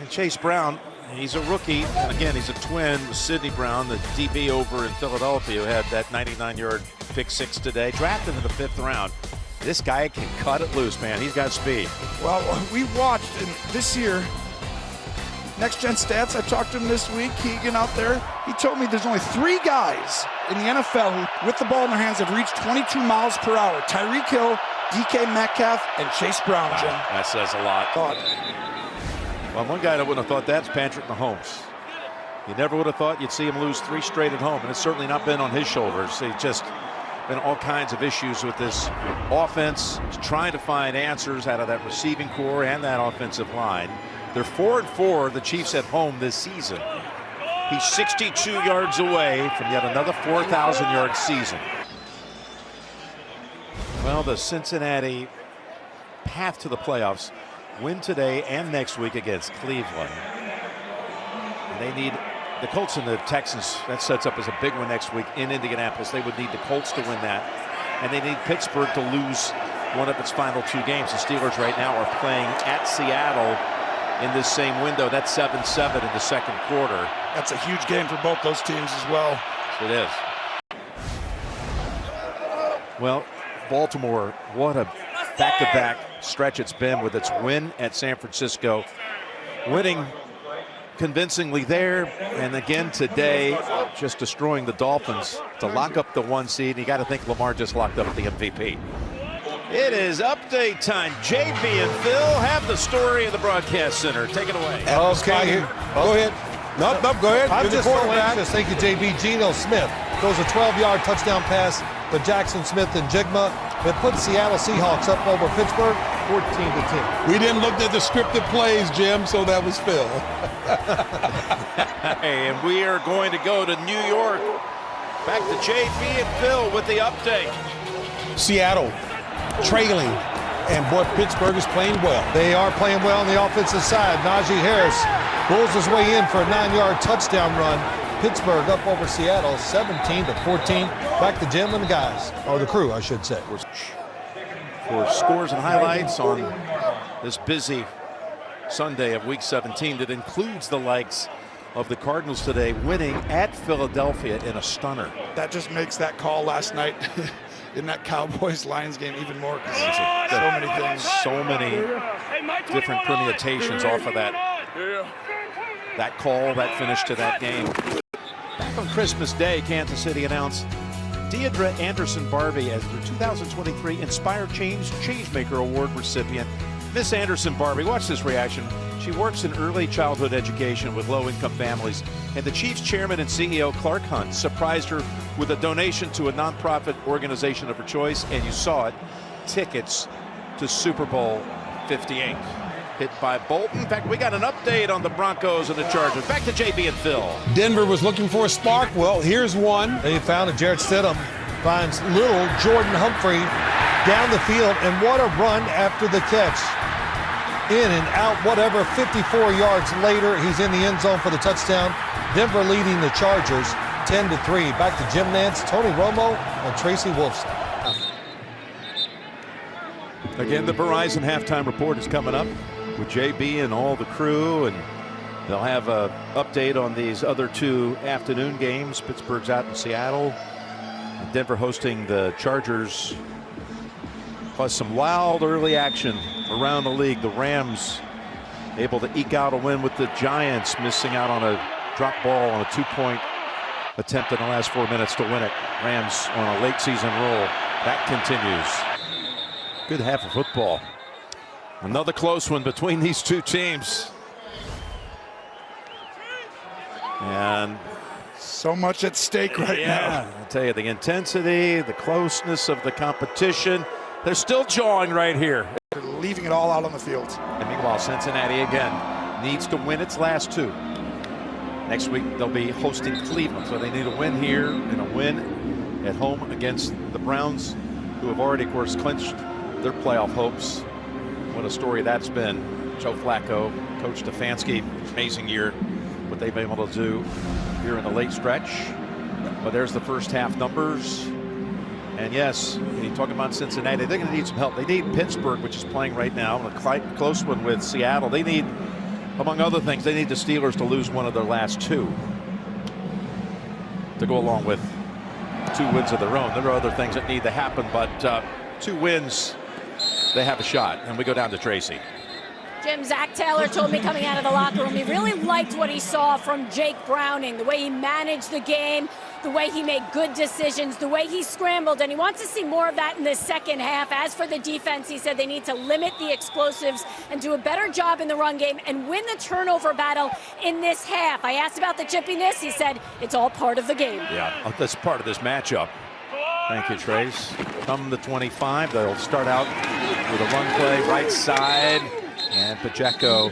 And Chase Brown, he's a rookie. And again, he's a twin with Sidney Brown, the DB over in Philadelphia, who had that 99-yard pick six today. Drafted in the 5th round. This guy can cut it loose, man. He's got speed. Well, we watched this year, Next Gen Stats, I talked to him this week, Keegan out there. He told me there's only 3 guys in the NFL who, with the ball in their hands, have reached 22 miles per hour. Tyreek Hill, DK Metcalf, and Chase Brown, Jim. That says a lot. Well, one guy that wouldn't have thought that's Patrick Mahomes. You never would have thought you'd see him lose 3 straight at home, and it's certainly not been on his shoulders. He's just been all kinds of issues with this offense. He's trying to find answers out of that receiving core and that offensive line. They're 4-4, the Chiefs at home this season. He's 62 yards away from yet another 4,000-yard season. Well, the Cincinnati path to the playoffs, win today and next week against Cleveland. And they need the Colts and the Texans. That sets up as a big one next week in Indianapolis. They would need the Colts to win that. And they need Pittsburgh to lose one of its final 2 games. The Steelers right now are playing at Seattle in this same window. That's 7-7 in the 2nd quarter. That's a huge game for both those teams as well. It is. Well, Baltimore, what a back-to-back stretch it's been with its win at San Francisco. Winning convincingly there, and again today, just destroying the Dolphins to lock up the 1 seed. You got to think Lamar just locked up the MVP. It is update time. JB and Phil have the story of the broadcast center. Take it away. Okay, go ahead. No, go ahead. I'm just so anxious. Thank you, JB. Geno Smith throws a 12-yard touchdown pass to Jackson Smith and Jigma that put Seattle Seahawks up over Pittsburgh 14-10. We didn't look at the scripted plays, Jim, so that was Phil. And we are going to go to New York. Back to JB and Phil with the update. Seattle trailing, and boy, Pittsburgh is playing well. They are playing well on the offensive side. Najee Harris pulls his way in for a 9-yard touchdown run. Pittsburgh up over Seattle 17-14. Back to Jim and the guys, or the crew, I should say. For scores and highlights on this busy Sunday of Week 17 that includes the likes of the Cardinals today winning at Philadelphia in a stunner. That just makes that call last night in that Cowboys-Lions game even more. So many things. So many different permutations off of that call, that finish to that game. Back on Christmas Day, Kansas City announced Deidre Anderson Barbie as the 2023 Inspired Changemaker Award recipient. Miss Anderson Barbie, watch this reaction. She works in early childhood education with low-income families, and the Chiefs chairman and CEO Clark Hunt surprised her with a donation to a nonprofit organization of her choice, and you saw it, tickets to Super Bowl 58. Hit by Bolton. In fact, we got an update on the Broncos and the Chargers. Back to JB and Phil. Denver was looking for a spark. Well, here's one. They found it. Jarrett Stidham finds little Jordan Humphrey down the field, and what a run after the catch. In and out, whatever, 54 yards later, he's in the end zone for the touchdown. Denver leading the Chargers 10-3. Back to Jim Nance, Tony Romo, and Tracy Wolfson. Again, the Verizon halftime report is coming up with JB and all the crew, and they'll have an update on these other 2 afternoon games. Pittsburgh's out in Seattle, and Denver hosting the Chargers, plus some wild early action around the league. The Rams able to eke out a win with the Giants, missing out on a drop ball on a 2-point attempt in the last 4 minutes to win it. Rams on a late season roll. That continues. Good half of football. Another close one between these 2 teams. And so much at stake right now. I'll tell you, the intensity, the closeness of the competition. They're still jawing right here. They're leaving it all out on the field. And meanwhile, Cincinnati again needs to win its last 2. Next week, they'll be hosting Cleveland, so they need a win here and a win at home against the Browns, who have already, of course, clinched their playoff hopes. What a story that's been. Joe Flacco, Coach Stefanski, amazing year, what they've been able to do here in the late stretch. But there's the first half numbers. And yes, you talk about Cincinnati, they're going to need some help. They need Pittsburgh, which is playing right now, a close one with Seattle. They need Among other things, they need the Steelers to lose one of their last 2 to go along with 2 wins of their own. There are other things that need to happen, but 2 wins, they have a shot. And we go down to Tracy. Jim, Zach Taylor told me coming out of the locker room he really liked what he saw from Jake Browning, the way he managed the game, the way he made good decisions, the way he scrambled, and he wants to see more of that in the second half. As for the defense, he said they need to limit the explosives and do a better job in the run game and win the turnover battle in this half. I asked about the chippiness. He said it's all part of the game. Yeah, that's part of this matchup. Thank you, Trace. Come the 25, they'll start out with a run play right side. And Pacheco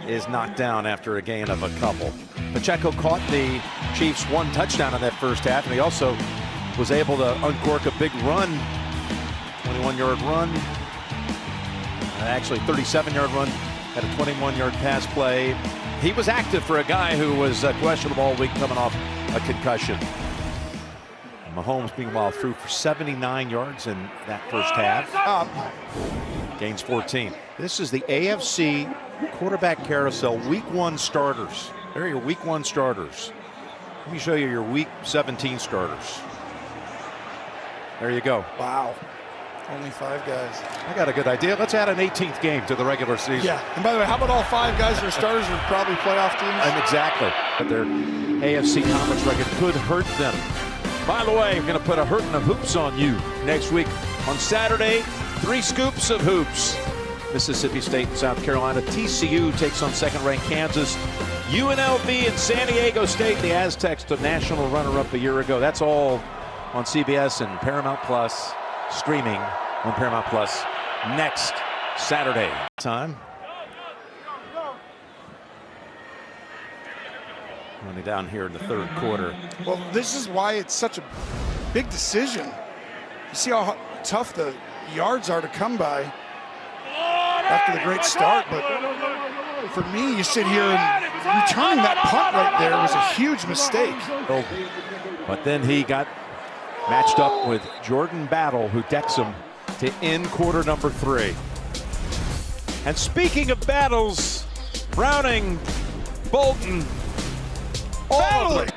is knocked down after a gain of a couple. Pacheco caught the Chiefs 1 touchdown in that first half, and he also was able to uncork a big run, 21-yard run, actually 37-yard run, had a 21-yard pass play. He was active for a guy who was questionable all week coming off a concussion. Mahomes, meanwhile, threw for 79 yards in that first half. Gains 14. This is the AFC quarterback carousel week 1 starters. There are your week 1 starters. Let me show you your week 17 starters. There you go. Wow. Only 5 guys. I got a good idea. Let's add an 18th game to the regular season. Yeah. And by the way, how about all 5 guys that are starters are probably playoff teams? And exactly. But their AFC conference record could hurt them. By the way, I'm going to put a hurting of hoops on you next week. On Saturday, 3 scoops of hoops. Mississippi State and South Carolina. TCU takes on second-ranked Kansas. UNLV and San Diego State. The Aztecs to national runner-up a year ago. That's all on CBS and Paramount Plus. Streaming on Paramount Plus next Saturday. Time. Only down here in the 3rd quarter. Well, this is why it's such a big decision. You see how tough the yards are to come by after the great start, but for me, you sit here and returning that punt right there was a huge mistake. But then he got matched up with Jordan Battle, who decks him to end quarter number 3. And speaking of battles, Browning, Bolton, all of them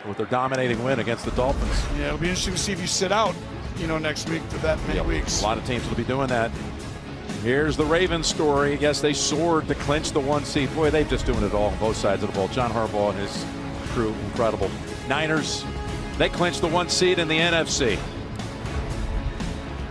with their dominating win against the Dolphins. Yeah, it'll be interesting to see if you sit out, next week for that many weeks. A lot of teams will be doing that. Here's the Ravens story. I guess they soared to clinch the 1 seed. Boy, they're just doing it all on both sides of the ball. John Harbaugh and his crew, incredible. Niners, they clinched the 1 seed in the NFC.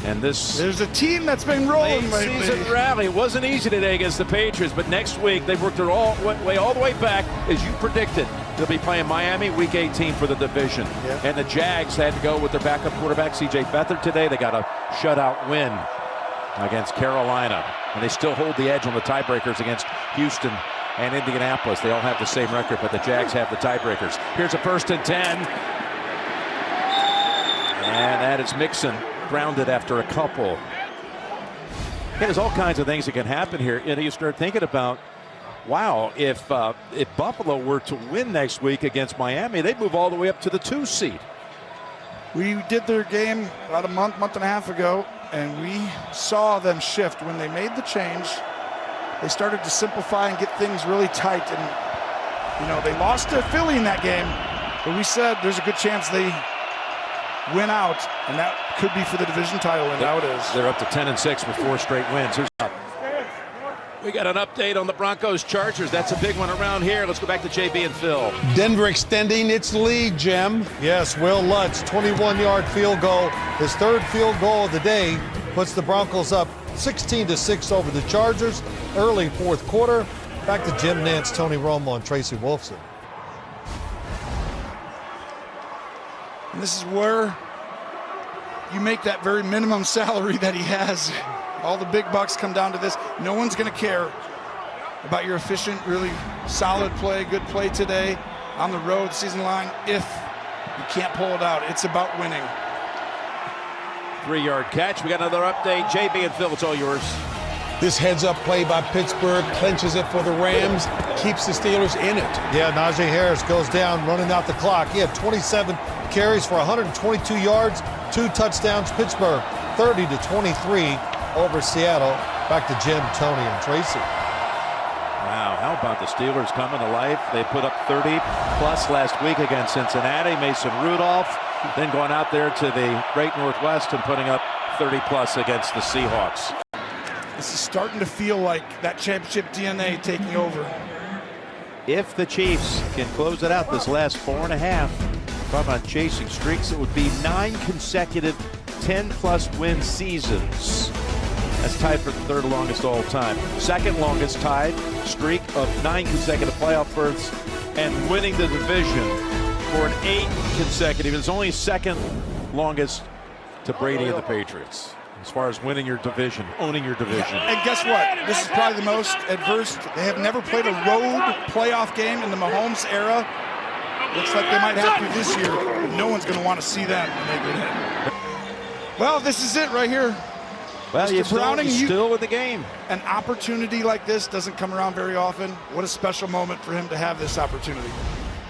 And there's a team that's been rolling lately. Season rally. It wasn't easy today against the Patriots, but next week they worked their all the way back, as you predicted. They'll be playing Miami week 18 for the division. Yep. And the Jags had to go with their backup quarterback, C.J. Beathard, today. They got a shutout win against Carolina. And they still hold the edge on the tiebreakers against Houston and Indianapolis. They all have the same record, but the Jags have the tiebreakers. Here's a 1st and 10. And that is Mixon, grounded after a couple. There's all kinds of things that can happen here. You start thinking about, wow, if Buffalo were to win next week against Miami, they'd move all the way up to the 2 seed. We did their game about a month and a half ago, and we saw them shift. When they made the change, they started to simplify and get things really tight. And, they lost to Philly in that game, but we said there's a good chance they win out, and that could be for the division title, and now it is. They're up to 10-6 with 4 straight wins. Who's up? We got an update on the Broncos-Chargers. That's a big one around here. Let's go back to JB and Phil. Denver extending its lead, Jim. Yes, Will Lutz, 21-yard field goal. His 3rd field goal of the day puts the Broncos up 16-6 over the Chargers. Early 4th quarter. Back to Jim Nance, Tony Romo, and Tracy Wolfson. And this is where you make that very minimum salary that he has. All the big bucks come down to this. No one's going to care about your efficient, really solid play, good play today on the road, season line, if you can't pull it out. It's about winning. 3-yard catch. We got another update. JB and Phil, it's all yours. This heads-up play by Pittsburgh clinches it for the Rams, keeps the Steelers in it. Yeah, Najee Harris goes down, running out the clock. He had 27 carries for 122 yards, 2 touchdowns. Pittsburgh 30-23 over Seattle. Back to Jim, Tony, and Tracy. Wow, How about the Steelers coming to life? They put up 30 plus last week against Cincinnati. Mason Rudolph then going out there to the Great Northwest and putting up 30 plus against the Seahawks. This is starting to feel like that championship DNA taking over. If the Chiefs can close it out this last 4.5, talking about chasing streaks, it would be 9 consecutive 10-plus win seasons. That's tied for the third longest all time. Second longest tied streak of 9 consecutive playoff berths and winning the division for an 8 consecutive. It's only second longest to Brady and the Patriots as far as winning your division, owning your division. And guess what? This is probably the most adverse. They have never played a road playoff game in the Mahomes era. Looks like they might have to this year. No one's going to want to see them when they get in. Well, this is it right here. Well, you're Browning, still with the game. An opportunity like this doesn't come around very often. What a special moment for him to have this opportunity.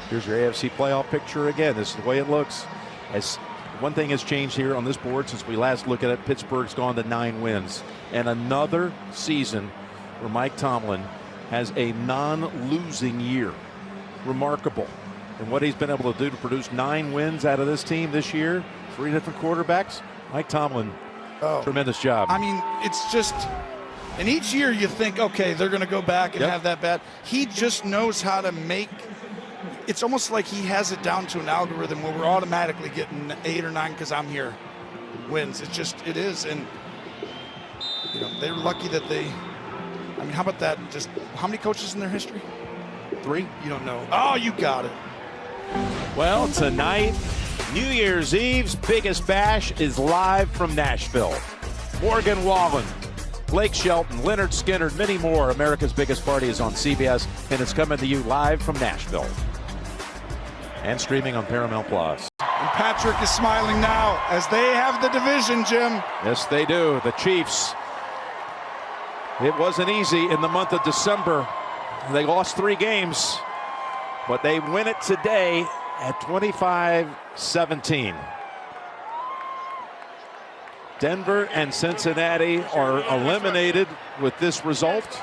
Here's your AFC playoff picture again. This is the way it looks. As one thing has changed here on this board since we last looked at it. Pittsburgh's gone to 9 wins. And another season where Mike Tomlin has a non-losing year. Remarkable. And what he's been able to do to produce 9 wins out of this team this year, 3 different quarterbacks. Mike Tomlin, tremendous job. I mean, it's just, and each year you think, okay, they're going to go back and have that bad. He just knows how to make, it's almost like he has it down to an algorithm where we're automatically getting 8 or 9 because I'm here wins. It's just, it is. And, you know, they're lucky that they, I mean, how about that? Just, how many coaches in their history? 3? You don't know. Oh, you got it. Well, tonight, New Year's Eve's biggest bash is live from Nashville. Morgan Wallen, Blake Shelton, Leonard Skinner, many more. America's biggest party is on CBS, and it's coming to you live from Nashville. And streaming on Paramount Plus. And Patrick is smiling now as they have the division, Jim. Yes, they do. The Chiefs. It wasn't easy in the month of December. They lost 3 games, but they win it today at 25-17. Denver and Cincinnati are eliminated with this result.